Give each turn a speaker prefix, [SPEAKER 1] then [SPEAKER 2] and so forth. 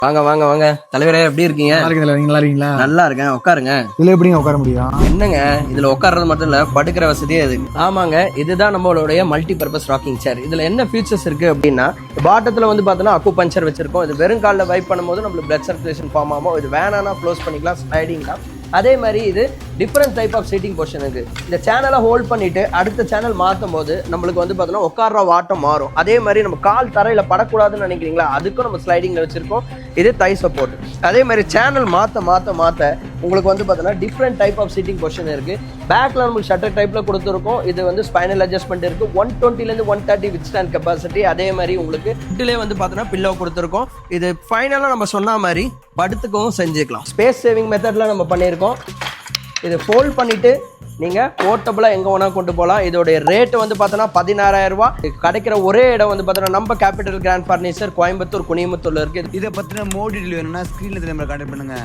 [SPEAKER 1] வாங்க வாங்க வாங்க தலைவரே, எப்படி இருக்கீங்க?
[SPEAKER 2] நல்லா இருக்கீங்களா?
[SPEAKER 1] நல்லா இருக்கேன், உட்காருங்க.
[SPEAKER 2] இதுல எப்படிங்க உட்கார முடியும்?
[SPEAKER 1] என்னங்க இதுல உட்கார்றது மட்டும் இல்ல, படுக்கிற வசதியே அது. ஆமாங்க, இதுதான் நம்மளுடைய மல்டி பர்பஸ் ராக்கிங் சேர். இதுல என்ன ஃபீச்சர்ஸ் இருக்கு அப்படின்னா, பாட்டத்துல வந்து பார்த்தோன்னா அக்கு பஞ்சர் வச்சிருக்கோம். இது வெறும் காலில் வைப் பண்ணும்போது நம்மளுக்கு பிளட் சர்க்குலேஷன் ஃபார்ம் ஆகும். இது வேணானா க்ளோஸ் பண்ணிக்கலாம், ஸ்லைடிங் தான். அதே மாதிரி இது different type of seating position இருக்கு. இந்த சேனலை ஹோல்ட் பண்ணிட்டு அடுத்த சேனல் மாற்றும் போது நம்மளுக்கு வந்து பார்த்தோன்னா உட்கார்ற வாட்டம் மாறும். அதே மாதிரி நம்ம கால் தரையில் படக்கூடாதுன்னு நினைக்கிறீங்களா, அதுக்கும் நம்ம ஸ்லைடிங்கில் வச்சிருக்கோம். இது தை சப்போர்ட். அதே மாதிரி சேனல் மாற்ற உங்களுக்கு வந்து பார்த்தோன்னா different type of seating position இருக்கு. பேக்ல நம்மளுக்கு ஷட்டர் டைப்ல கொடுத்துருக்கோம். இது வந்து ஸ்பைனல் அட்ஜஸ்ட்மெண்ட் இருக்கு. 120லேருந்து 130 வித் ஸ்டாண்ட் கெப்பாசிட்டி. அதே மாதிரி உங்களுக்கு ஹிட்டிலே வந்து பார்த்தோன்னா பில்லோ கொடுத்துருக்கோம். இது ஃபைனலாக நம்ம சொன்ன மாதிரி படுத்துக்கவும் செஞ்சுக்கலாம். ஸ்பேஸ் சேவிங் மெத்தட்ல நம்ம பண்ணியிருக்கோம். இது ஃபோல்ட் பண்ணிட்டு நீங்க போர்ட்டபிளா எங்க வேணா கொண்டு போகலாம். இதோடைய ரேட் வந்து பார்த்தோன்னா 16,000 ரூபாய். கிடைக்கிற ஒரே இடம் வந்து பார்த்தோன்னா நம்ம கேபிட்டல் கிராண்ட் ஃபர்னிச்சர், கோயம்புத்தூர், குனியமுத்தூர்ல இருக்கு.
[SPEAKER 3] இதை பத்தின மோடி வேணும்னா ஸ்கிரீன்ல நம்ம கான்டாக்ட் பண்ணுங்க.